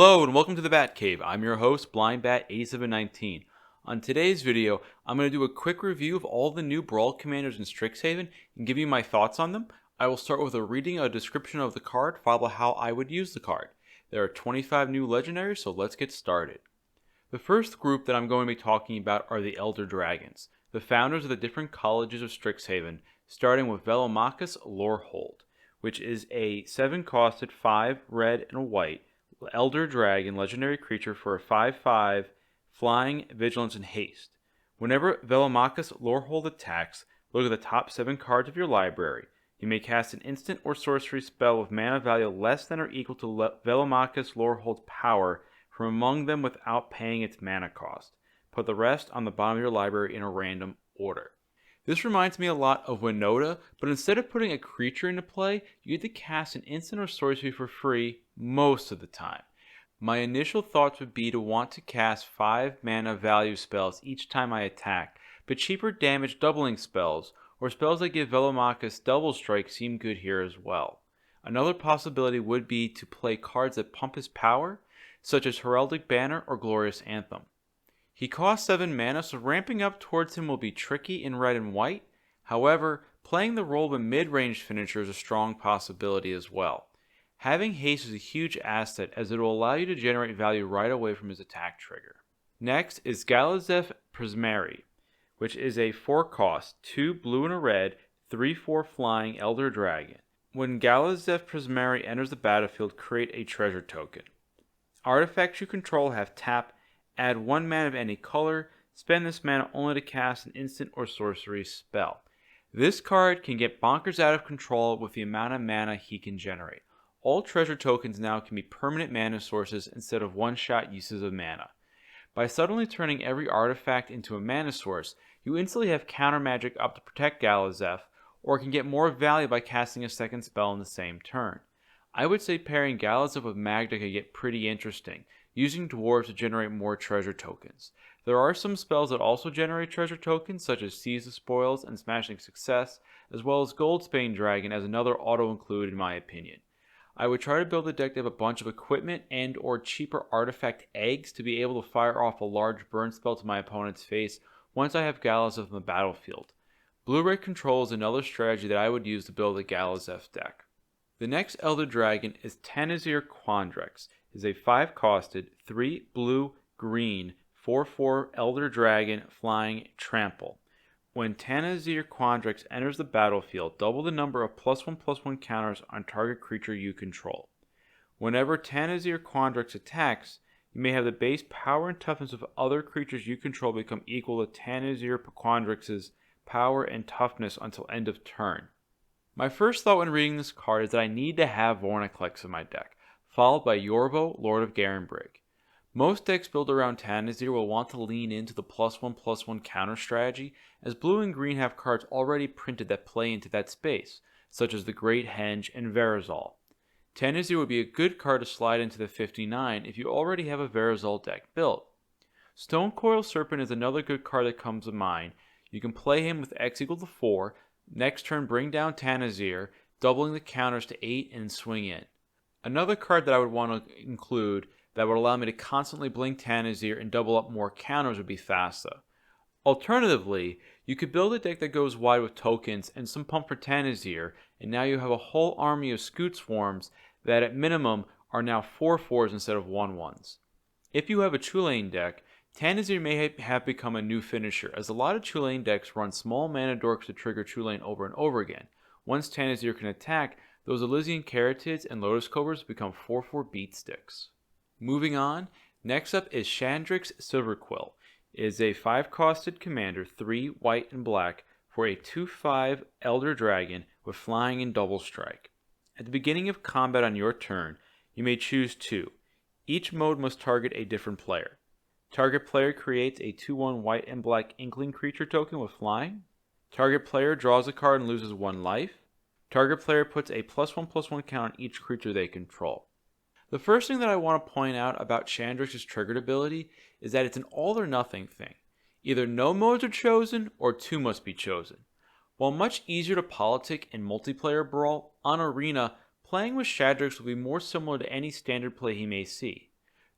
Hello and welcome to the Bat Cave. I'm your host, BlindBat8719. On today's video, I'm going to do a quick review of all the new Brawl commanders in Strixhaven and give you my thoughts on them. I will start with reading a description of the card, followed by how I would use the card. There are 25 new legendaries, so let's get started. The first group that I'm going to be talking about are the Elder Dragons, the founders of the different colleges of Strixhaven, starting with Velomachus Lorehold, which is a 7-costed 5 red and a white Elder Dragon legendary creature for a 5/5 flying, vigilance, and haste. Whenever Velomachus Lorehold attacks, look at the top 7 cards of your library. You may cast an instant or sorcery spell with mana value less than or equal to Velomachus Lorehold's power from among them without paying its mana cost. Put the rest on the bottom of your library in a random order. This reminds me a lot of Winota, but instead of putting a creature into play, you get to cast an instant or sorcery for free most of the time. My initial thoughts would be to want to cast 5 mana value spells each time I attack, but cheaper damage doubling spells, or spells that give Velomachus double strike seem good here as well. Another possibility would be to play cards that pump his power, such as Heraldic Banner or Glorious Anthem. He costs 7 mana, so ramping up towards him will be tricky in red and white. However, playing the role of a mid-range finisher is a strong possibility as well. Having haste is a huge asset as it will allow you to generate value right away from his attack trigger. Next is Galazeth Prismari, which is a 4-cost, 2 blue and a red, 3/4 flying Elder Dragon. When Galazeth Prismari enters the battlefield, create a treasure token. Artifacts you control have tap. Add 1 mana of any color, spend this mana only to cast an instant or sorcery spell. This card can get bonkers out of control with the amount of mana he can generate. All treasure tokens now can be permanent mana sources instead of one-shot uses of mana. By suddenly turning every artifact into a mana source, you instantly have counter magic up to protect Galazeth, or can get more value by casting a second spell in the same turn. I would say pairing Galazeth with Magda could get pretty interesting, using dwarves to generate more treasure tokens. There are some spells that also generate treasure tokens, such as Seize the Spoils and Smashing Success, as well as Goldspane Dragon as another auto-include in my opinion. I would try to build a deck that have a bunch of equipment and or cheaper artifact eggs to be able to fire off a large burn spell to my opponent's face once I have Galazeth on the battlefield. Blue-red control is another strategy that I would use to build a Galazeth deck. The next Elder Dragon is Tanazir Quandrex. Is a 5-costed, 3 blue, green, 4/4 Elder Dragon flying trample. When Tanazir Quandrex enters the battlefield, double the number of +1/+1 counters on target creature you control. Whenever Tanazir Quandrex attacks, you may have the base power and toughness of other creatures you control become equal to Tanazir Quandrex's power and toughness until end of turn. My first thought when reading this card is that I need to have Vorinclex in my deck, followed by Yorvo, Lord of Garenbrig. Most decks built around Tanazir will want to lean into the +1/+1 counter strategy, as blue and green have cards already printed that play into that space, such as the Great Henge and Verazal. Tanazir would be a good card to slide into the 59 if you already have a Verazal deck built. Stonecoil Serpent is another good card that comes to mind. You can play him with X equal to 4, next turn bring down Tanazir, doubling the counters to 8 and swing in. Another card that I would want to include that would allow me to constantly blink Tanazir and double up more counters would be Thassa. Alternatively, you could build a deck that goes wide with tokens and some pump for Tanazir, and now you have a whole army of Scoot Swarms that at minimum are now 4/4s instead of 1/1s. If you have a Chulane deck, Tanazir may have become a new finisher, as a lot of Chulane decks run small mana dorks to trigger Chulane over and over again. Once Tanazir can attack, those Elysian Caratids and Lotus Cobras become 4/4 beat sticks. Moving on, next up is Shandrix Silverquill. It is a 5-costed commander, 3 white and black, for a 2/5 Elder Dragon with flying and double strike. At the beginning of combat on your turn, you may choose 2. Each mode must target a different player. Target player creates a 2/1 white and black Inkling creature token with flying. Target player draws a card and loses 1 life. Target player puts a +1/+1 count on each creature they control. The first thing that I want to point out about Shandrix's triggered ability is that it's an all or nothing thing. Either no modes are chosen or 2 must be chosen. While much easier to politic in multiplayer Brawl, on Arena, playing with Shandrix will be more similar to any standard play he may see.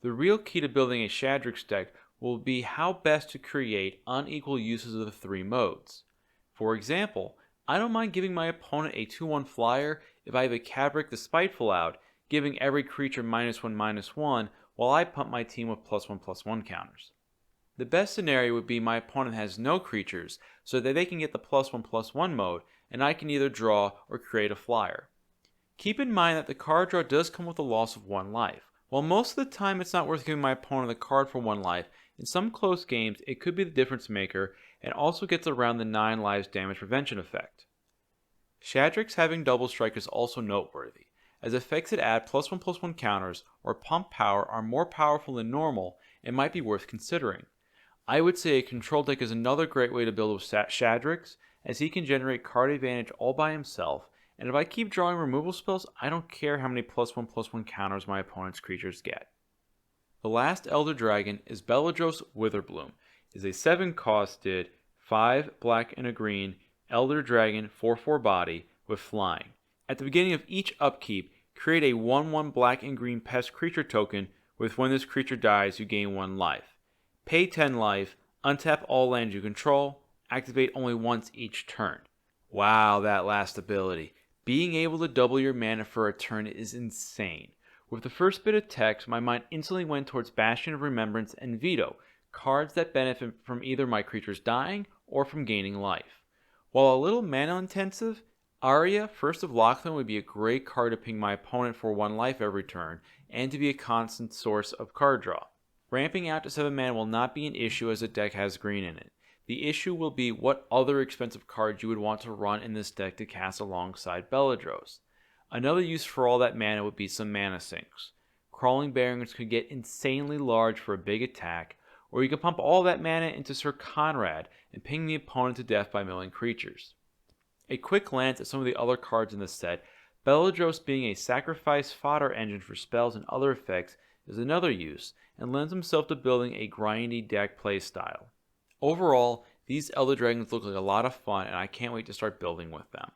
The real key to building a Shadrix deck will be how best to create unequal uses of the three modes. For example, I don't mind giving my opponent a 2-1 flyer if I have a Cabric the Spiteful out, giving every creature -1/-1 while I pump my team with +1/+1 counters. The best scenario would be my opponent has no creatures so that they can get the +1/+1 mode and I can either draw or create a flyer. Keep in mind that the card draw does come with a loss of 1 life. While most of the time it's not worth giving my opponent the card for 1 life, in some close games it could be the difference maker and also gets around the 9 lives damage prevention effect. Shadrix having double strike is also noteworthy, as effects that add +1/+1 counters or pump power are more powerful than normal and might be worth considering. I would say a control deck is another great way to build with Shadrix, as he can generate card advantage all by himself, and if I keep drawing removal spells, I don't care how many +1/+1 counters my opponent's creatures get. The last Elder Dragon is Beledros Witherbloom. It is a 7-costed, 5 black and a green Elder Dragon 4/4 body with flying. At the beginning of each upkeep, create a 1/1 black and green pest creature token with when this creature dies you gain 1 life. Pay 10 life, untap all lands you control, activate only once each turn. Wow, that last ability. Being able to double your mana for a turn is insane. With the first bit of text, my mind instantly went towards Bastion of Remembrance and Veto, cards that benefit from either my creatures dying or from gaining life. While a little mana intensive, Arya, First of Lachlan would be a great card to ping my opponent for 1 life every turn, and to be a constant source of card draw. Ramping out to 7 mana will not be an issue as the deck has green in it. The issue will be what other expensive cards you would want to run in this deck to cast alongside Beledros. Another use for all that mana would be some mana sinks. Crawling Barons could get insanely large for a big attack, or you could pump all that mana into Sir Conrad and ping the opponent to death by milling creatures. A quick glance at some of the other cards in the set, Beledros being a sacrifice fodder engine for spells and other effects is another use, and lends himself to building a grindy deck playstyle. Overall, these Elder Dragons look like a lot of fun and I can't wait to start building with them.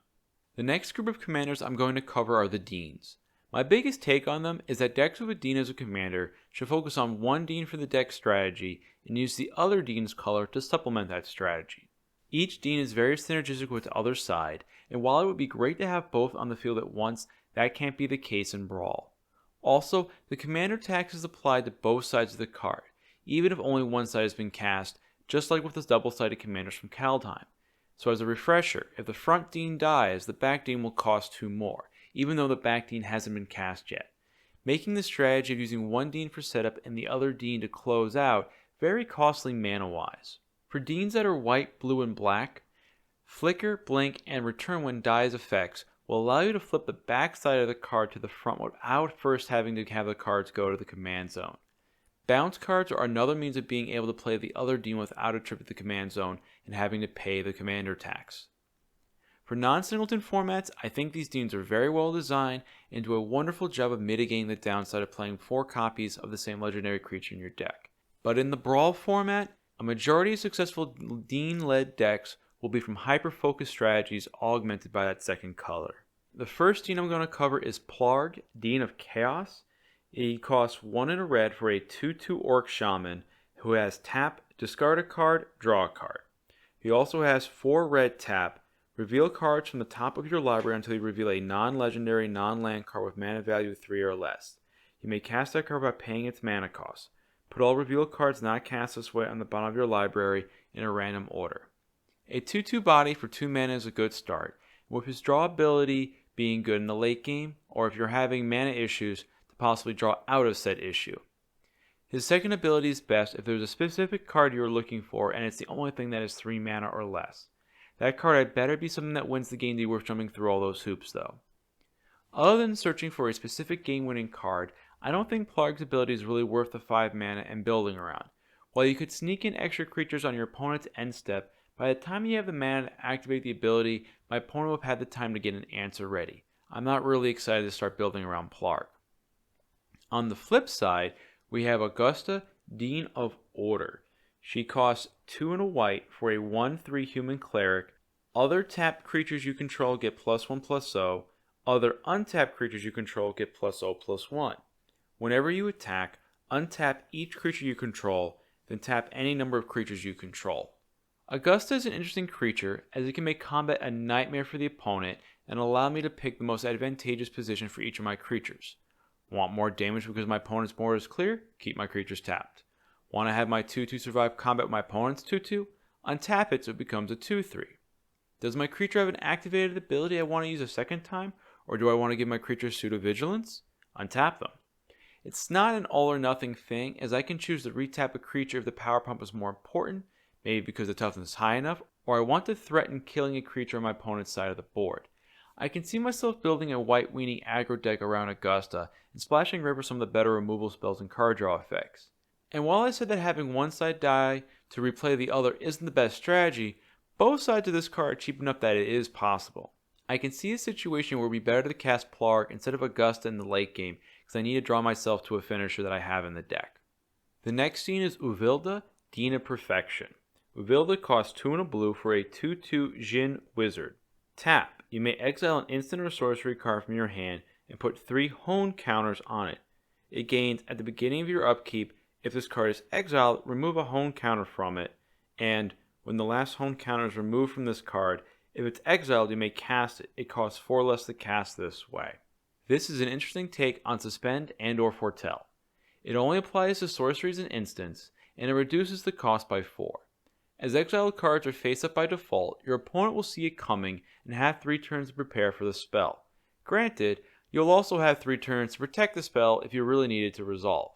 The next group of commanders I'm going to cover are the Deans. My biggest take on them is that decks with a Dean as a commander should focus on one Dean for the deck strategy and use the other Dean's color to supplement that strategy. Each Dean is very synergistic with the other side, and while it would be great to have both on the field at once, that can't be the case in Brawl. Also, the commander tax is applied to both sides of the card, even if only one side has been cast, just like with the double-sided commanders from Kaldheim. So as a refresher, if the front Dean dies, the back Dean will cost 2 more, even though the back Dean hasn't been cast yet, making the strategy of using one Dean for setup and the other Dean to close out very costly mana-wise. For Deans that are white, blue, and black, Flicker, Blink, and Return when dies effects will allow you to flip the back side of the card to the front without first having to have the cards go to the command zone. Bounce cards are another means of being able to play the other Dean without a trip to the command zone and having to pay the commander tax. For non-singleton formats, I think these Deans are very well designed and do a wonderful job of mitigating the downside of playing 4 copies of the same legendary creature in your deck. But in the Brawl format, a majority of successful Dean-led decks will be from hyper-focused strategies augmented by that second color. The first Dean I'm going to cover is Plarg, Dean of Chaos. He costs 1 and a red for a 2/2 Orc Shaman who has tap, discard a card, draw a card. He also has 4 red tap, reveal cards from the top of your library until you reveal a non-legendary, non-land card with mana value 3 or less. You may cast that card by paying its mana cost. Put all revealed cards not cast this way on the bottom of your library in a random order. A 2/2 body for 2 mana is a good start, with his draw ability being good in the late game, or if you're having mana issues, to possibly draw out of said issue. His second ability is best if there's a specific card you're looking for and it's the only thing that is 3 mana or less. That card had better be something that wins the game to be worth jumping through all those hoops though. Other than searching for a specific game-winning card, I don't think Plarg's ability is really worth the 5 mana and building around. While you could sneak in extra creatures on your opponent's end step, by the time you have the mana to activate the ability, my opponent will have had the time to get an answer ready. I'm not really excited to start building around Plarg. On the flip side, we have Augusta, Dean of Order. She costs 2 and a white for a 1/3 human cleric. Other tapped creatures you control get +1/+0. Other untapped creatures you control get +0/+1. Whenever you attack, Untap each creature you control, then tap any number of creatures you control. Augusta is an interesting creature as it can make combat a nightmare for the opponent and allow me to pick the most advantageous position for each of my creatures. Want more damage because my opponent's board is clear? Keep my creatures tapped. Want to have my 2/2 survive combat with my opponent's 2/2? Untap it so it becomes a 2/3. Does my creature have an activated ability I want to use a second time, or do I want to give my creature pseudo-vigilance? Untap them. It's not an all or nothing thing, as I can choose to retap a creature if the power pump is more important, maybe because the toughness is high enough, or I want to threaten killing a creature on my opponent's side of the board. I can see myself building a white weenie aggro deck around Augusta and splashing red for some of the better removal spells and card draw effects. And while I said that having one side die to replay the other isn't the best strategy, both sides of this card are cheap enough that it is possible. I can see a situation where it would be better to cast Plark instead of Augusta in the late game because I need to draw myself to a finisher that I have in the deck. The next scene is Uvilda, Dean of Perfection. Uvilda costs 2 and a blue for a 2/2 Jin Wizard. Tap. You may exile an instant or sorcery card from your hand and put 3 hone counters on it. It gains at the beginning of your upkeep. If this card is exiled, remove a hone counter from it, and when the last hone counter is removed from this card, if it's exiled, you may cast it. It costs 4 less to cast this way. This is an interesting take on Suspend and or Foretell. It only applies to sorceries and instants, and it reduces the cost by 4. As exiled cards are face up by default, your opponent will see it coming and have 3 turns to prepare for the spell. Granted, you'll also have 3 turns to protect the spell if you really need it to resolve.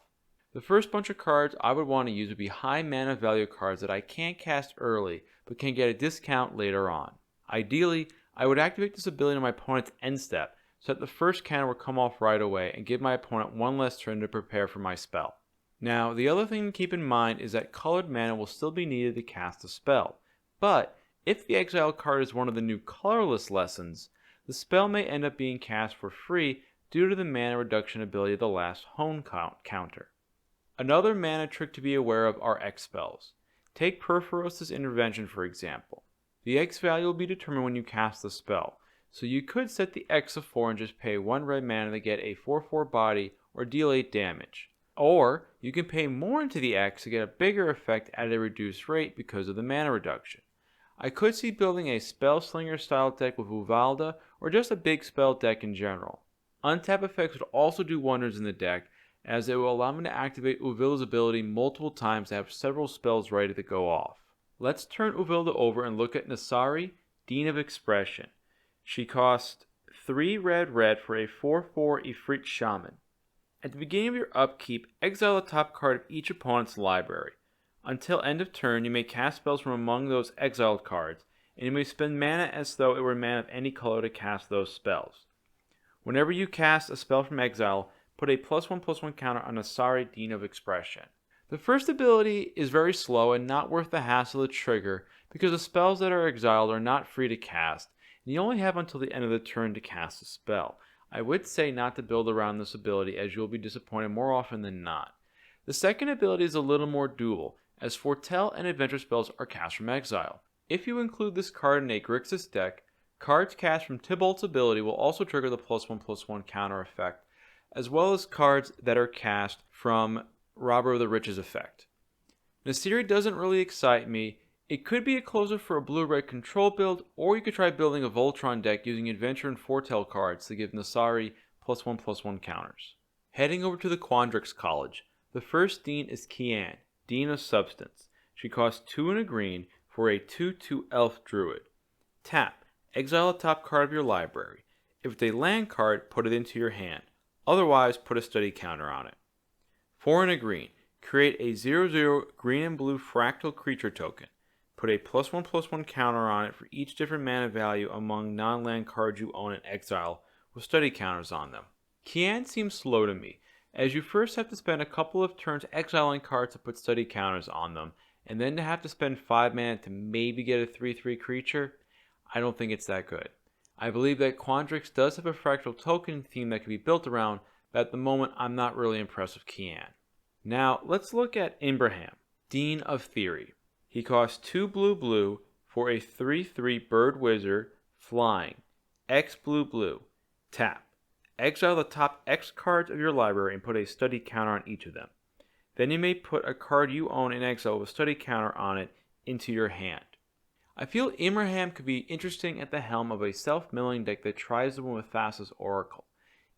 The first bunch of cards I would want to use would be high mana value cards that I can't cast early but can get a discount later on. Ideally, I would activate this ability on my opponent's end step so that the first counter will come off right away and give my opponent 1 less turn to prepare for my spell. Now, the other thing to keep in mind is that colored mana will still be needed to cast a spell, but if the exiled card is one of the new colorless lessons, the spell may end up being cast for free due to the mana reduction ability of the last hone counter. Another mana trick to be aware of are X spells. Take Perforos's Intervention for example. The X value will be determined when you cast the spell, so you could set the X to 4 and just pay 1 red mana to get a 4/4 body or deal 8 damage. Or you can pay more into the X to get a bigger effect at a reduced rate because of the mana reduction. I could see building a Spellslinger style deck with Uvalda or just a big spell deck in general. Untap effects would also do wonders in the deck, as it will allow me to activate Uvilda's ability multiple times to have several spells ready to go off. Let's turn Uvilda over and look at Nasari, Dean of Expression. She costs 3 red for a 4/4 Ifrit Shaman. At the beginning of your upkeep, exile the top card of each opponent's library. Until end of turn, you may cast spells from among those exiled cards, and you may spend mana as though it were mana of any color to cast those spells. Whenever you cast a spell from exile, put a +1/+1 counter on Nasari, Dean of Expression. The first ability is very slow and not worth the hassle to trigger because the spells that are exiled are not free to cast, and you only have until the end of the turn to cast a spell. I would say not to build around this ability as you will be disappointed more often than not. The second ability is a little more dual, as Foretell and Adventure spells are cast from exile. If you include this card in a Grixis deck, cards cast from Tybalt's ability will also trigger the +1/+1 counter effect, as well as cards that are cast from Robber of the Riches effect. Nasiri doesn't really excite me. It could be a closer for a blue-red control build, or you could try building a Voltron deck using Adventure and Foretell cards to give Nasari +1/+1 counters. Heading over to the Quandrix College, the first Dean is Kian, Dean of Substance. She costs 2 and a green for a 2/2 Elf Druid. Tap, exile a top card of your library. If it's a land card, put it into your hand. Otherwise, put a study counter on it. 4 and a green, create a 0/0 green and blue fractal creature token. Put a +1/+1 counter on it for each different mana value among non-land cards you own in exile with study counters on them. Kian seems slow to me, as you first have to spend a couple of turns exiling cards to put study counters on them, and then to have to spend 5 mana to maybe get a 3/3 creature. I don't think it's that good. I believe that Quandrix does have a fractal token theme that can be built around, but at the moment I'm not really impressed with Kian. Now let's look at Imbraham, Dean of Theory. He costs 2 blue for a 3/3 bird wizard, flying, X blue. Tap. Exile the top X cards of your library and put a study counter on each of them. Then you may put a card you own in exile with a study counter on it into your hand. I feel Abraham could be interesting at the helm of a self-milling deck that tries to win with Thassa's Oracle.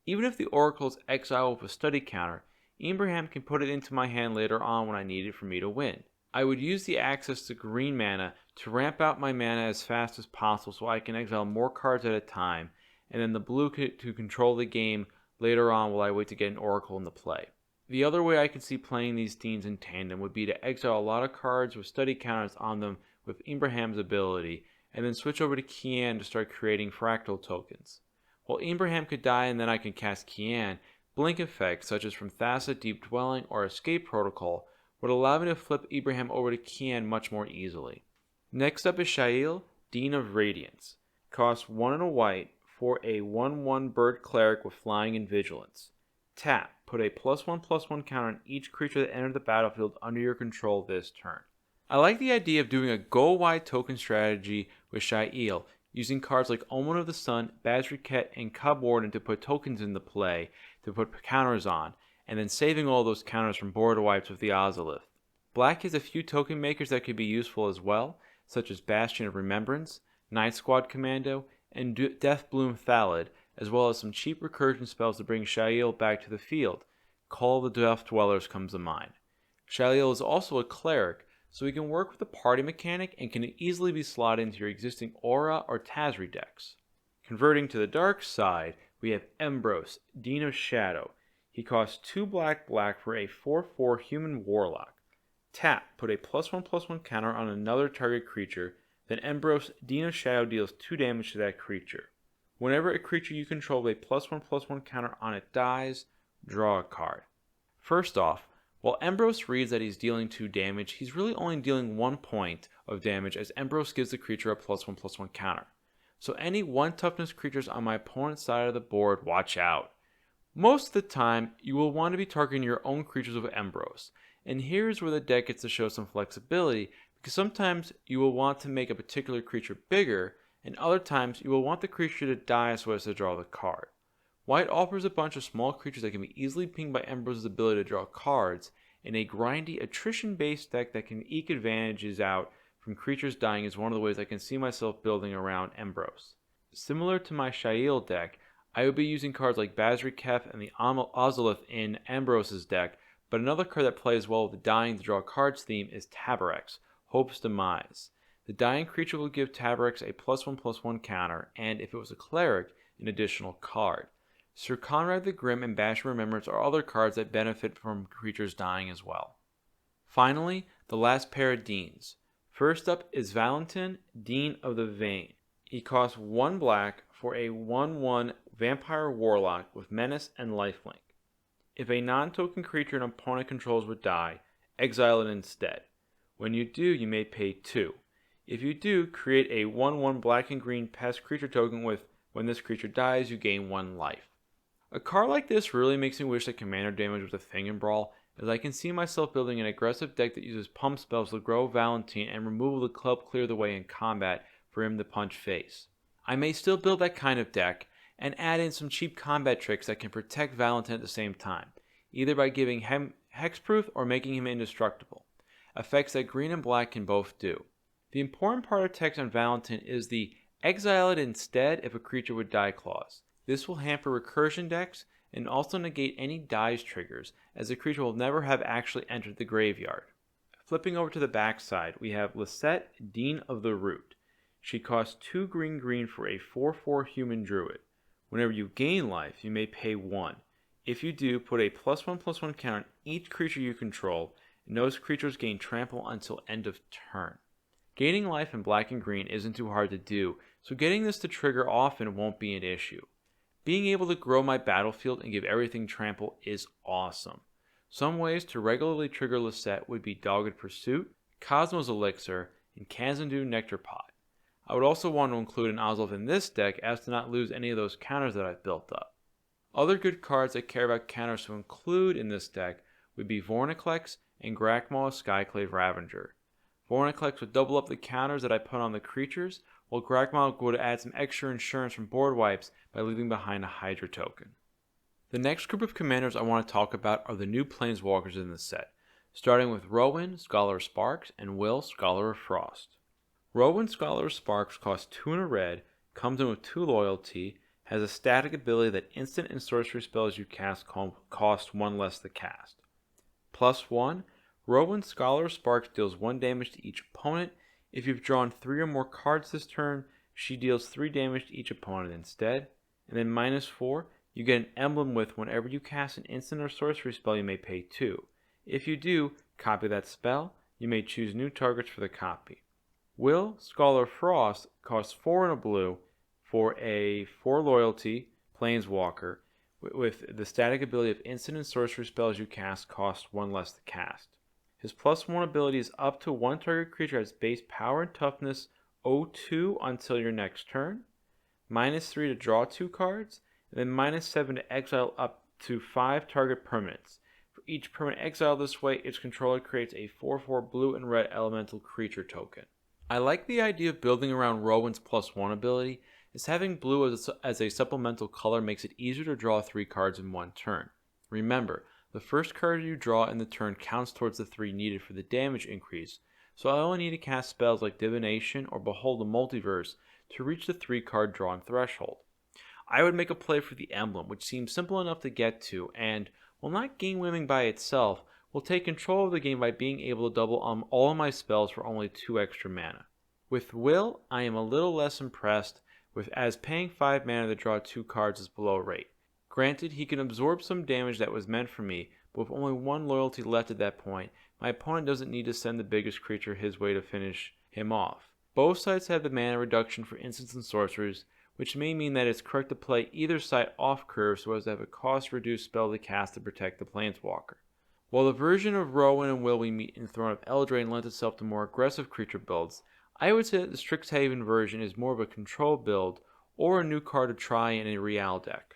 Even if the Oracle is exiled with a study counter, Abraham can put it into my hand later on when I need it for me to win. I would use the access to green mana to ramp out my mana as fast as possible so I can exile more cards at a time, and then the blue to control the game later on while I wait to get an Oracle into play. The other way I can see playing these Deans in tandem would be to exile a lot of cards with study counters on them with Abraham's ability, and then switch over to Kian to start creating fractal tokens. While Abraham could die and then I can cast Kian, blink effects such as from Thassa, Deep Dwelling, or Escape Protocol would allow me to flip Abraham over to Kian much more easily. Next up is Shail, Dean of Radiance. Costs 1 and a white for a 1/1 bird cleric with flying and vigilance. Tap, put a +1/+1 counter on each creature that entered the battlefield under your control this turn. I like the idea of doing a go-wide token strategy with Shail, using cards like Omen of the Sun, Bazriket, and Cub Warden to put tokens into play to put counters on, and then saving all those counters from board wipes with the Ozolith. Black has a few token makers that could be useful as well, such as Bastion of Remembrance, Night Squad Commando, and Deathbloom Thalid, as well as some cheap recursion spells to bring Shail back to the field. Call of the Death Dwellers comes to mind. Shail is also a cleric, so he can work with the party mechanic and can easily be slotted into your existing Aura or Tazri decks. Converting to the dark side, we have Embros, Dean of Shadow. He costs 2 black for a 4/4 human warlock. Tap, put a +1/+1 counter on another target creature, then Embros, Dean of Shadow deals 2 damage to that creature. Whenever a creature you control with a +1/+1 counter on it dies, draw a card. First off, while Embros reads that he's dealing 2 damage, he's really only dealing 1 point of damage as Embros gives the creature a +1/+1 counter. So any 1 toughness creatures on my opponent's side of the board, watch out. Most of the time, you will want to be targeting your own creatures with Embros, and here's where the deck gets to show some flexibility, because sometimes you will want to make a particular creature bigger, and other times you will want the creature to die so as to draw the card. White offers a bunch of small creatures that can be easily pinged by Embros' ability to draw cards, and a grindy, attrition-based deck that can eke advantages out from creatures dying is one of the ways I can see myself building around Embros. Similar to my Shail deck, I would be using cards like Bazriketh and the Ozolith in Embros' deck, but another card that plays well with the dying to draw cards theme is Tabarex, Hope's Demise. The dying creature will give Tabarex a +1/+1 counter, and if it was a cleric, an additional card. Sir Conrad the Grim and Bastion of Remembrance are other cards that benefit from creatures dying as well. Finally, the last pair of Deans. First up is Valentin, Dean of the Vein. He costs 1 black for a 1/1 Vampire Warlock with Menace and Lifelink. If a non-token creature an opponent controls would die, exile it instead. When you do, you may pay 2. If you do, create a 1/1 black and green pest creature token with when this creature dies, you gain 1 life. A card like this really makes me wish that commander damage was a thing in Brawl, as I can see myself building an aggressive deck that uses pump spells to grow Valentin and removal the club clear the way in combat for him to punch face. I may still build that kind of deck, and add in some cheap combat tricks that can protect Valentin at the same time, either by giving him hexproof or making him indestructible, effects that green and black can both do. The important part of text on Valentin is the exile it instead if a creature would die clause. This will hamper recursion decks and also negate any dies triggers, as the creature will never have actually entered the graveyard. Flipping over to the backside, we have Lisette, Dean of the Root. She costs 2 green for a 4/4 human druid. Whenever you gain life, you may pay 1. If you do, put a +1/+1 counter on each creature you control, and those creatures gain trample until end of turn. Gaining life in black and green isn't too hard to do, so getting this to trigger often won't be an issue. Being able to grow my battlefield and give everything trample is awesome. Some ways to regularly trigger Lisette would be Dogged Pursuit, Cosmos Elixir, and Kazandu Nectar Pot. I would also want to include an Ozolf in this deck as to not lose any of those counters that I've built up. Other good cards I care about counters to include in this deck would be Vorniclex and Grakmaw Skyclave Ravager. Vorniclex would double up the counters that I put on the creatures, while Grakmaw would add some extra insurance from board wipes by leaving behind a Hydra token. The next group of commanders I want to talk about are the new Planeswalkers in the set. starting with Rowan, Scholar of Sparks, and Will, Scholar of Frost. Rowan, Scholar of Sparks costs 2 and a red, comes in with 2 loyalty, has a static ability that instant and sorcery spells you cast cost 1 less to cast. +1, Rowan, Scholar of Sparks deals 1 damage to each opponent. If you've drawn 3 or more cards this turn, she deals 3 damage to each opponent instead. And then -4, you get an emblem with whenever you cast an instant or sorcery spell you may pay 2. If you do, copy that spell. You may choose new targets for the copy. Will, Scholar of Frost costs 4 and a blue for a 4 loyalty planeswalker with the static ability of instant and sorcery spells you cast cost 1 less to cast. His +1 ability is up to 1 target creature has base power and toughness 0-2 until your next turn, -3 to draw 2 cards, and then -7 to exile up to 5 target permanents. For each permanent exiled this way, its controller creates a 4/4 blue and red elemental creature token. I like the idea of building around Rowan's +1 ability, as having blue as a supplemental color makes it easier to draw 3 cards in one turn. Remember, the first card you draw in the turn counts towards the 3 needed for the damage increase, so I only need to cast spells like Divination or Behold the Multiverse to reach the 3 card drawing threshold. I would make a play for the emblem, which seems simple enough to get to, and, while not game winning by itself, will take control of the game by being able to double all of my spells for only 2 extra mana. With Will, I am a little less impressed, as paying 5 mana to draw 2 cards is below rate. Granted, he can absorb some damage that was meant for me, but with only 1 loyalty left at that point, my opponent doesn't need to send the biggest creature his way to finish him off. Both sides have the mana reduction for instants and sorcerers, which may mean that it's correct to play either side off curve so as to have a cost-reduced spell to cast to protect the planeswalker. While the version of Rowan and Will we meet in Throne of Eldraine lends itself to more aggressive creature builds, I would say that the Strixhaven version is more of a control build or a new card to try in a Real deck.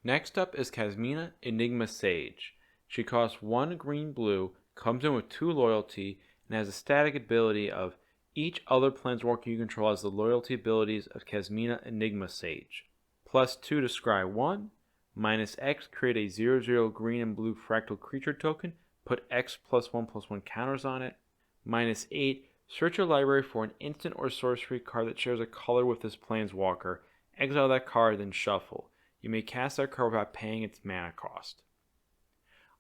Next up is Kasmina, Enigma Sage. She costs 1 green-blue, comes in with 2 loyalty, and has a static ability of each other planeswalker you control has the loyalty abilities of Kasmina Enigma Sage. +2 to scry 1, -X create a 0/0 green and blue fractal creature token, put X +1/+1 counters on it, -8 search your library for an instant or sorcery card that shares a color with this planeswalker, exile that card, then shuffle. You may cast that card without paying its mana cost.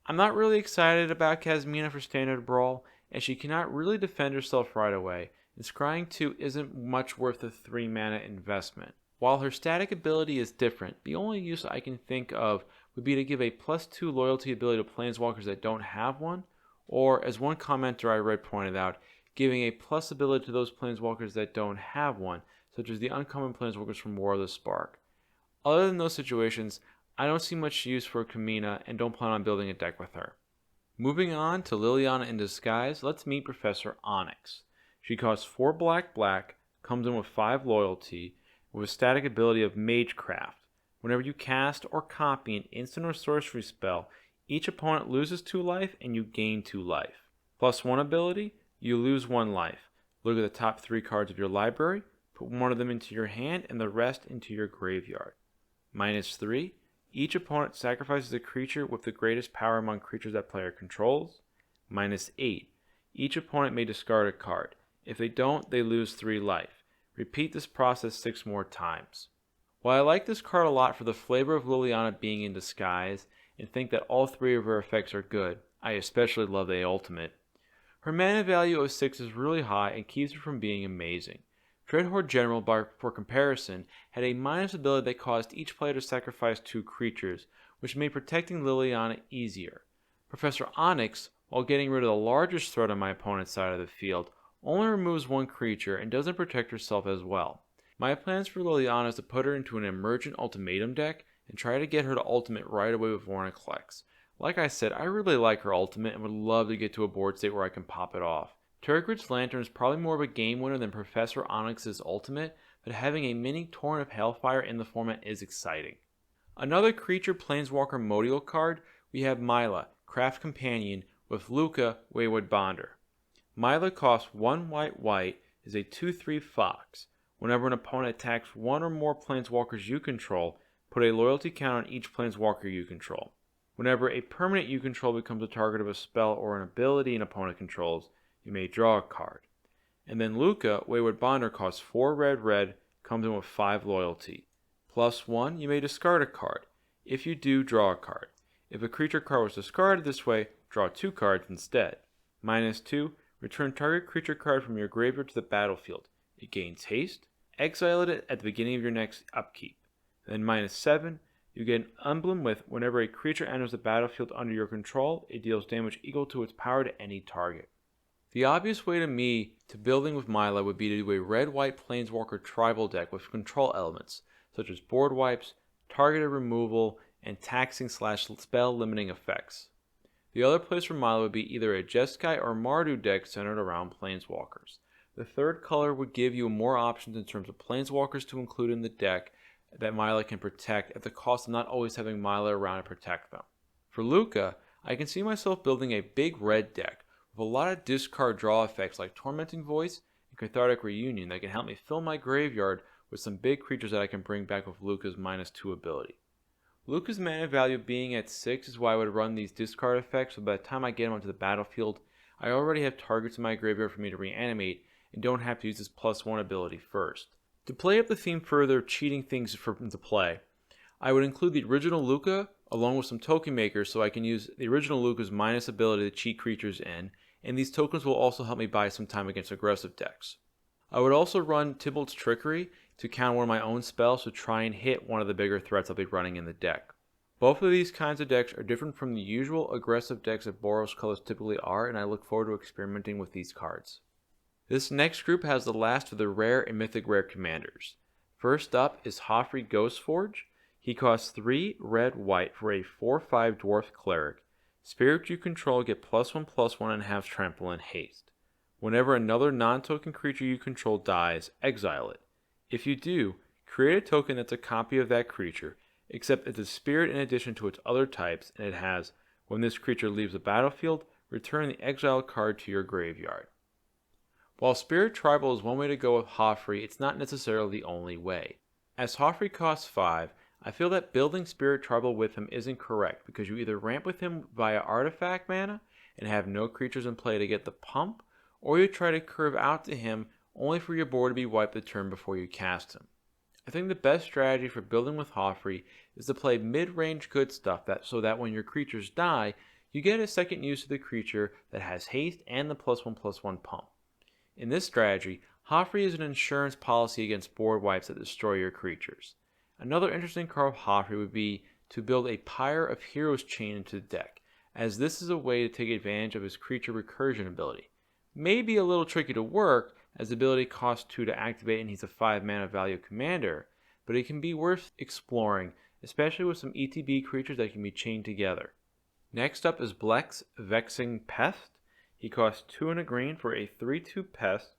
I'm not really excited about Kasmina for Standard Brawl, as she cannot really defend herself right away, and scrying 2 isn't much worth the 3 mana investment. While her static ability is different, the only use I can think of would be to give a +2 loyalty ability to planeswalkers that don't have one, or, as one commenter I read pointed out, giving a plus ability to those planeswalkers that don't have one, such as the uncommon planeswalkers from War of the Spark. Other than those situations, I don't see much use for Kasmina and don't plan on building a deck with her. Moving on to Liliana in Disguise, let's meet Professor Onyx. She costs 4 black, comes in with 5 loyalty, with a static ability of Magecraft. Whenever you cast or copy an instant or sorcery spell, each opponent loses 2 life and you gain 2 life. +1 ability, you lose 1 life. Look at the top 3 cards of your library, put one of them into your hand and the rest into your graveyard. -3, each opponent sacrifices a creature with the greatest power among creatures that player controls. -8, each opponent may discard a card. If they don't, they lose 3 life. Repeat this process 6 more times. While I like this card a lot for the flavor of Liliana being in disguise, and think that all 3 of her effects are good, I especially love the ultimate, her mana value of 6 is really high and keeps her from being amazing. Dreadhorde General, for comparison, had a minus ability that caused each player to sacrifice 2 creatures, which made protecting Liliana easier. Professor Onyx, while getting rid of the largest threat on my opponent's side of the field, only removes 1 creature and doesn't protect herself as well. My plans for Liliana is to put her into an Emergent Ultimatum deck and try to get her to ultimate right away with Vorinclex. Like I said, I really like her ultimate and would love to get to a board state where I can pop it off. Tergrid's Lantern is probably more of a game winner than Professor Onyx's ultimate, but having a mini Torrent of Hellfire in the format is exciting. Another creature planeswalker modial card, we have Myla, Craft Companion, with Luca, Wayward Bonder. Myla costs 1 white, is a 2/3 fox. Whenever an opponent attacks 1 or more planeswalkers you control, put a loyalty count on each planeswalker you control. Whenever a permanent you control becomes a target of a spell or an ability an opponent controls, you may draw a card. And then Luca, Wayward Bonder, costs 4 red, comes in with 5 loyalty. +1, you may discard a card. If you do, draw a card. If a creature card was discarded this way, draw 2 cards instead. -2, return target creature card from your graveyard to the battlefield. It gains haste. Exile it at the beginning of your next upkeep. Then -7, you get an emblem with whenever a creature enters the battlefield under your control, it deals damage equal to its power to any target. The obvious way to me to building with Myla would be to do a red-white Planeswalker tribal deck with control elements, such as board wipes, targeted removal, and taxing/spell limiting effects. The other place for Myla would be either a Jeskai or Mardu deck centered around Planeswalkers. The third color would give you more options in terms of Planeswalkers to include in the deck that Myla can protect at the cost of not always having Myla around to protect them. For Luca, I can see myself building a big red deck with a lot of discard draw effects like Tormenting Voice and Cathartic Reunion that can help me fill my graveyard with some big creatures that I can bring back with Luca's -2 ability. Luca's mana value being at 6 is why I would run these discard effects, so by the time I get him onto the battlefield, I already have targets in my graveyard for me to reanimate and don't have to use this +1 ability first. To play up the theme further of cheating things into play, I would include the original Luca along with some token makers so I can use the original Luca's minus ability to cheat creatures in, and these tokens will also help me buy some time against aggressive decks. I would also run Tybalt's Trickery to counter one of my own spells to try and hit one of the bigger threats I'll be running in the deck. Both of these kinds of decks are different from the usual aggressive decks that Boros colors typically are, and I look forward to experimenting with these cards. This next group has the last of the rare and mythic rare commanders. First up is Hoffrey Ghostforge. He costs 3 red-white for a 4/5 dwarf cleric. Spirit you control get +1/+1 and have trample and haste. Whenever another non-token creature you control dies, exile it. If you do, create a token that's a copy of that creature, except it's a spirit in addition to its other types, and it has, when this creature leaves the battlefield, return the exiled card to your graveyard. While Spirit Tribal is one way to go with Hoffrey, it's not necessarily the only way. As Hoffrey costs 5, I feel that building Spirit Tribal with him isn't correct because you either ramp with him via artifact mana and have no creatures in play to get the pump, or you try to curve out to him only for your board to be wiped the turn before you cast him. I think the best strategy for building with Hoffrey is to play mid-range good stuff so that when your creatures die, you get a second use of the creature that has haste and the +1/+1 pump. In this strategy, Hoffrey is an insurance policy against board wipes that destroy your creatures. Another interesting card of Hoffrey would be to build a Pyre of Heroes chain into the deck, as this is a way to take advantage of his creature recursion ability. May be a little tricky to work, as the ability costs 2 to activate and he's a 5 mana value commander, but it can be worth exploring, especially with some ETB creatures that can be chained together. Next up is Blex Vexing Pest. He costs 2 and a green for a 3/2 pest.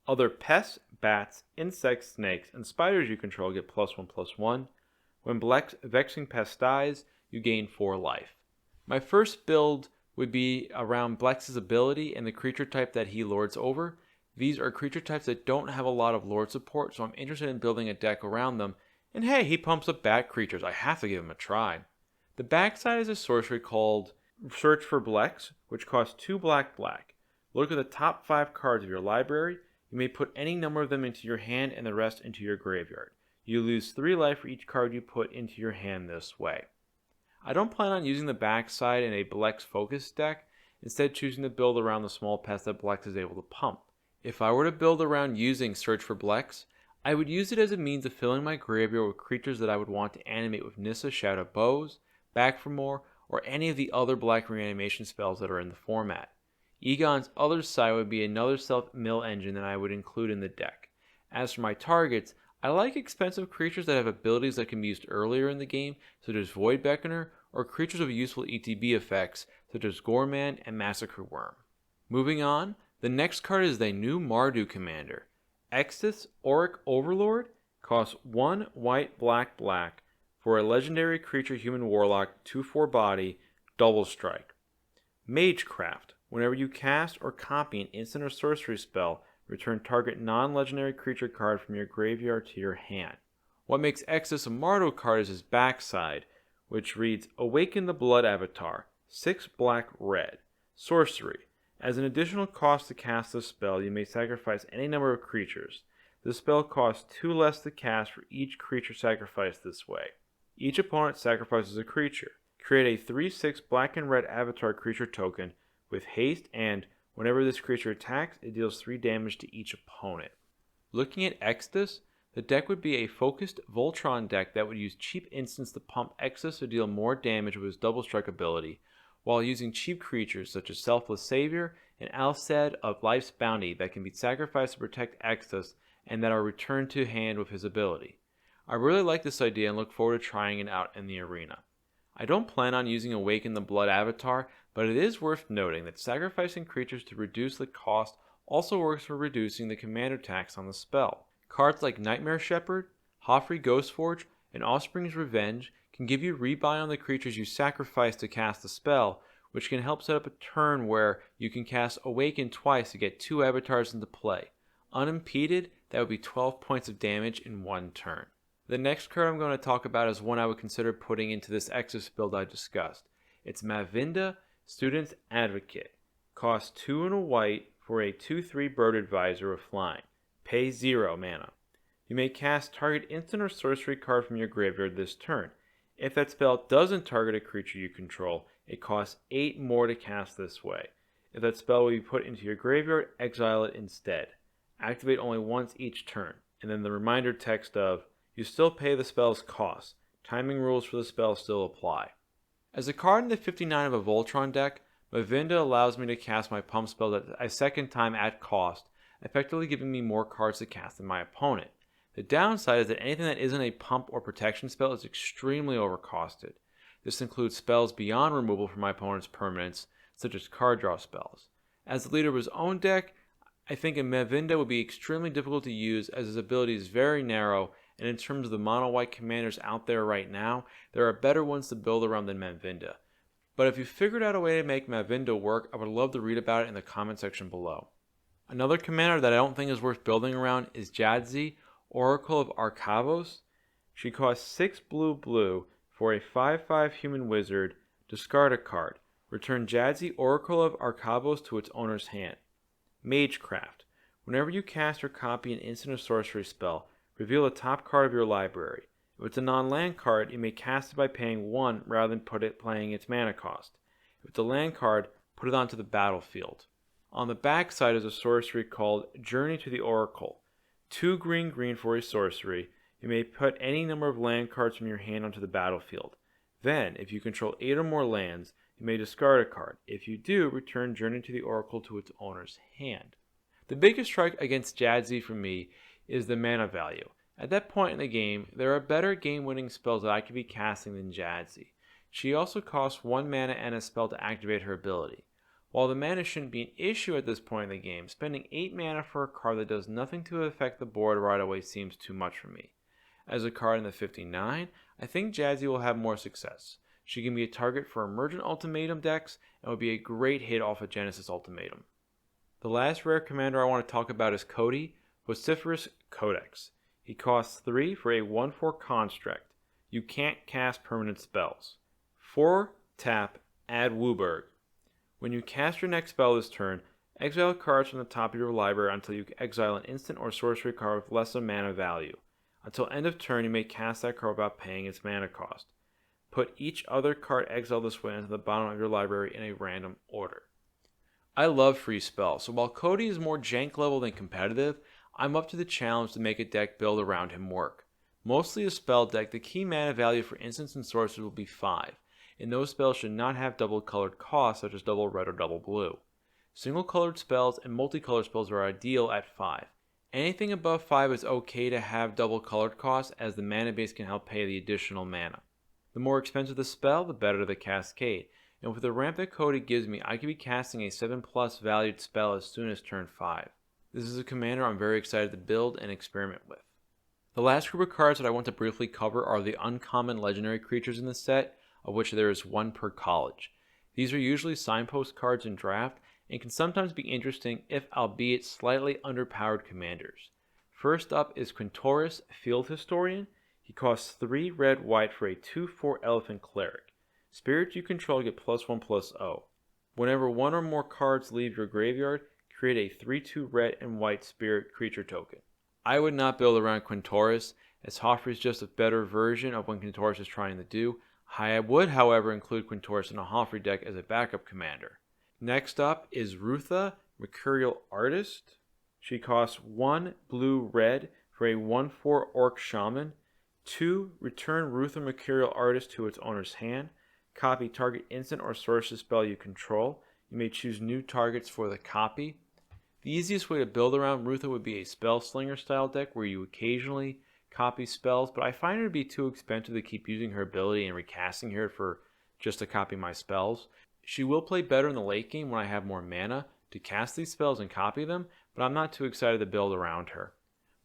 Other pests, bats, insects, snakes, and spiders you control get +1/+1. When Blex Vexing Pest dies, you gain 4 life. My first build would be around Blex's ability and the creature type that he lords over. These are creature types that don't have a lot of lord support, so I'm interested in building a deck around them. And hey, he pumps up bat creatures. I have to give him a try. The backside is a sorcery called Search for Blex, which costs 2 black. Look at the top 5 cards of your library. You may put any number of them into your hand and the rest into your graveyard. You lose 3 life for each card you put into your hand this way. I don't plan on using the backside in a Blex focused deck, instead choosing to build around the small pest that Blex is able to pump. If I were to build around using Search for Blex, I would use it as a means of filling my graveyard with creatures that I would want to animate with Nissa Shadow Bows, Back for More, or any of the other black reanimation spells that are in the format. Egon's other side would be another self-mill engine that I would include in the deck. As for my targets, I like expensive creatures that have abilities that can be used earlier in the game, such as Void Beckoner, or creatures with useful ETB effects, such as Goreman and Massacre Worm. Moving on, the next card is the new Mardu commander. Extus Auric Overlord costs 1 white black for a legendary creature human warlock 2/4 body, double strike. Magecraft. Whenever you cast or copy an instant or sorcery spell, return target non-legendary creature card from your graveyard to your hand. What makes Extus a Mardu card is his backside. which reads, Awaken the Blood Avatar, 6 black red. Sorcery. As an additional cost to cast this spell, you may sacrifice any number of creatures. This spell costs 2 less to cast for each creature sacrificed this way. Each opponent sacrifices a creature. Create a 3/6 black and red avatar creature token with haste, and whenever this creature attacks, it deals 3 damage to each opponent. Looking at Exodus, the deck would be a focused Voltron deck that would use cheap instants to pump Exodus to deal more damage with his double strike ability, while using cheap creatures such as Selfless Savior and Alced of Life's Bounty that can be sacrificed to protect Exodus and that are returned to hand with his ability. I really like this idea and look forward to trying it out in the arena. I don't plan on using Awaken the Blood Avatar, but it is worth noting that sacrificing creatures to reduce the cost also works for reducing the commander tax on the spell. Cards like Nightmare Shepherd, Hoffrey Ghostforge, and Offspring's Revenge can give you rebuy on the creatures you sacrifice to cast the spell, which can help set up a turn where you can cast Awaken twice to get 2 avatars into play. Unimpeded, that would be 12 points of damage in 1 turn. The next card I'm going to talk about is one I would consider putting into this Exodus build I discussed. It's Mavinda, Student's Advocate. Costs 2 and a white for a 2/3 Bird Advisor with flying. Pay 0 mana. You may cast target instant or sorcery card from your graveyard this turn. If that spell doesn't target a creature you control, it costs 8 more to cast this way. If that spell will be put into your graveyard, exile it instead. Activate only once each turn. And then the reminder text of, you still pay the spell's cost. Timing rules for the spell still apply. As a card in the 59 of a Voltron deck, Mavinda allows me to cast my pump spell a second time at cost, effectively giving me more cards to cast than my opponent. The downside is that anything that isn't a pump or protection spell is extremely overcosted. This includes spells beyond removal from my opponent's permanents, such as card draw spells. As the leader of his own deck, I think a Mavinda would be extremely difficult to use as his ability is very narrow, and in terms of the mono-white commanders out there right now, there are better ones to build around than Mavinda. But if you figured out a way to make Mavinda work, I would love to read about it in the comment section below. Another commander that I don't think is worth building around is Jadzi, Oracle of Arcavos. She costs 6 blue for a 5/5 human wizard. Discard a card. Return Jadzi, Oracle of Arcavos to its owner's hand. Magecraft. Whenever you cast or copy an instant or sorcery spell, reveal the top card of your library. If it's a non-land card, you may cast it by paying 1 rather than playing its mana cost. If it's a land card, put it onto the battlefield. On the back side is a sorcery called Journey to the Oracle. 2 green for a sorcery. You may put any number of land cards from your hand onto the battlefield. Then, if you control 8 or more lands, you may discard a card. If you do, return Journey to the Oracle to its owner's hand. The biggest strike against Jadzi for me is the mana value. At that point in the game, there are better game-winning spells that I could be casting than Jadzi. She also costs 1 mana and a spell to activate her ability. While the mana shouldn't be an issue at this point in the game, spending 8 mana for a card that does nothing to affect the board right away seems too much for me. As a card in the 59, I think Jadzi will have more success. She can be a target for Emergent Ultimatum decks and would be a great hit off of Genesis Ultimatum. The last rare commander I want to talk about is Cody, Vociferous Codex. He costs 3 for a 1/4 construct. You can't cast permanent spells. 4 tap, add Wooburg. When you cast your next spell this turn, exile cards from the top of your library until you exile an instant or sorcery card with less of mana value. Until end of turn, you may cast that card without paying its mana cost. Put each other card exiled this way into the bottom of your library in a random order. I love free spells, so while Cody is more jank level than competitive, I'm up to the challenge to make a deck build around him work. Mostly a spell deck, the key mana value for instants and sorceries will be 5, and those spells should not have double colored costs such as double red or double blue. Single colored spells and multicolored spells are ideal at 5. Anything above 5 is okay to have double colored costs, as the mana base can help pay the additional mana. The more expensive the spell, the better the cascade, and with the ramp that Cody gives me, I could be casting a 7+ valued spell as soon as turn 5. This is a commander I'm very excited to build and experiment with. The last group of cards that I want to briefly cover are the uncommon legendary creatures in the set, of which there is 1 per college. These are usually signpost cards in draft, and can sometimes be interesting if albeit slightly underpowered commanders. First up is Quintoris, Field Historian. He costs 3 red white for a 2/4 elephant cleric. Spirits you control get +1/+0. Whenever one or more cards leave your graveyard, create a 3/2 red and white spirit creature token. I would not build around Quintoris, as Joffrey is just a better version of what Quintoris is trying to do. I would, however, include Quintoris in a Joffrey deck as a backup commander. Next up is Rutha, Mercurial Artist. She costs 1 blue-red for a 1/4 Orc Shaman. 2. Return Rutha Mercurial Artist to its owner's hand. Copy target instant or sorcery spell you control. You may choose new targets for the copy. The easiest way to build around Rutha would be a Spellslinger style deck where you occasionally copy spells, but I find it to be too expensive to keep using her ability and recasting her for just to copy my spells. She will play better in the late game when I have more mana to cast these spells and copy them, but I'm not too excited to build around her.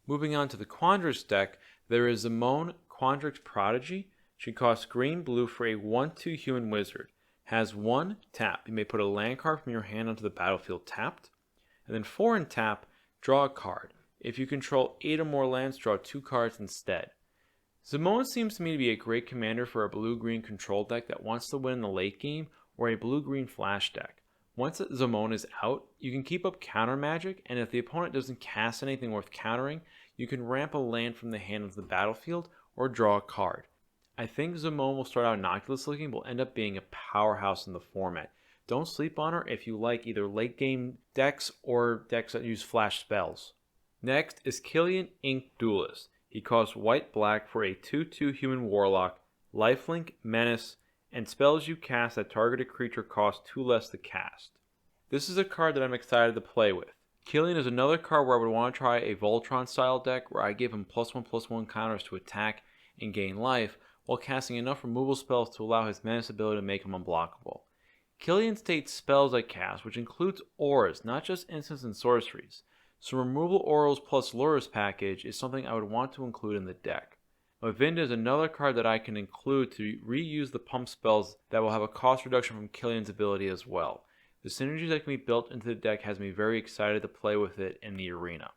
Moving on to the Quandrix deck, there is Zimone, Quandrix Prodigy. She costs green-blue for a 1/2 human wizard. Has 1 tap. You may put a land card from your hand onto the battlefield tapped. And then 4 in tap, draw a card. If you control 8 or more lands, draw 2 cards instead. Zimone seems to me to be a great commander for a blue-green control deck that wants to win in the late game, or a blue-green flash deck. Once Zimone is out, you can keep up counter magic, and if the opponent doesn't cast anything worth countering, you can ramp a land from the hand onto the battlefield or draw a card. I think Zimone will start out innocuous looking, but will end up being a powerhouse in the format. Don't sleep on her if you like either late game decks or decks that use flash spells. Next is Killian Ink Duelist. He costs white-black for a 2/2 human warlock, lifelink, menace, and spells you cast that target a creature cost 2 less to cast. This is a card that I'm excited to play with. Killian is another card where I would want to try a Voltron style deck where I give him +1/+1 counters to attack and gain life, while casting enough removal spells to allow his menace ability to make him unblockable. Killian states spells I cast, which includes auras, not just instants and sorceries. So removal auras plus lures package is something I would want to include in the deck. Mavinda is another card that I can include to reuse the pump spells that will have a cost reduction from Killian's ability as well. The synergies that can be built into the deck has me very excited to play with it in the arena.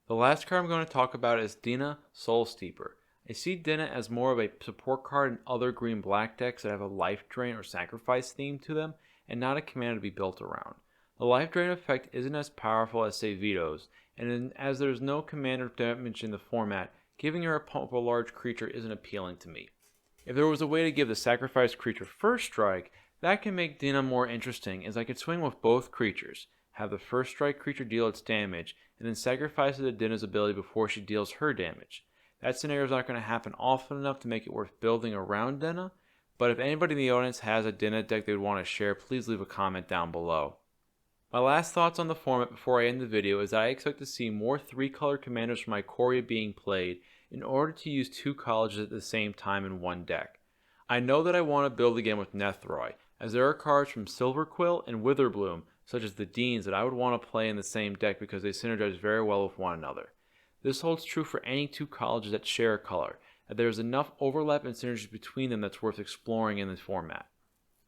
The last card I'm going to talk about is Dina, Soul Steeper. I see Dina as more of a support card in other green-black decks that have a life drain or sacrifice theme to them, and not a commander to be built around. The life drain effect isn't as powerful as say Veto's, and as there's no commander damage in the format, giving your opponent a large creature isn't appealing to me. If there was a way to give the sacrificed creature first strike, that can make Dina more interesting, as I could swing with both creatures, have the first strike creature deal its damage, and then sacrifice it to Dina's ability before she deals her damage. That scenario is not going to happen often enough to make it worth building around Dina, but if anybody in the audience has a Dina deck they would want to share, please leave a comment down below. My last thoughts on the format before I end the video is that I expect to see more 3-color commanders from Ikoria being played in order to use 2 colleges at the same time in one deck. I know that I want to build again with Nethroi, as there are cards from Silverquill and Witherbloom, such as the Deans, that I would want to play in the same deck because they synergize very well with one another. This holds true for any 2 colleges that share a color, and there is enough overlap and synergy between them that's worth exploring in this format.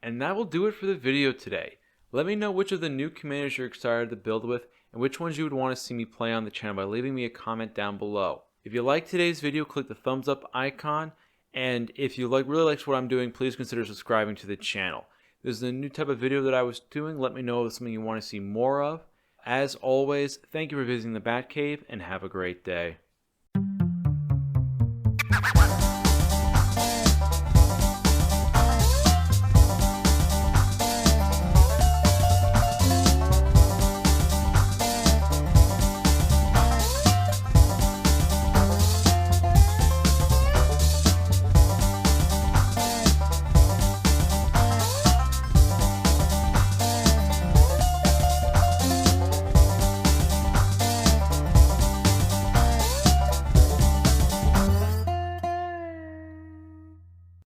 And that will do it for the video today. Let me know which of the new commanders you're excited to build with, and which ones you would want to see me play on the channel by leaving me a comment down below. If you liked today's video, click the thumbs up icon, and if you really liked what I'm doing, please consider subscribing to the channel. This is a new type of video that I was doing. Let me know if it's something you want to see more of. As always, thank you for visiting the Batcave, and have a great day.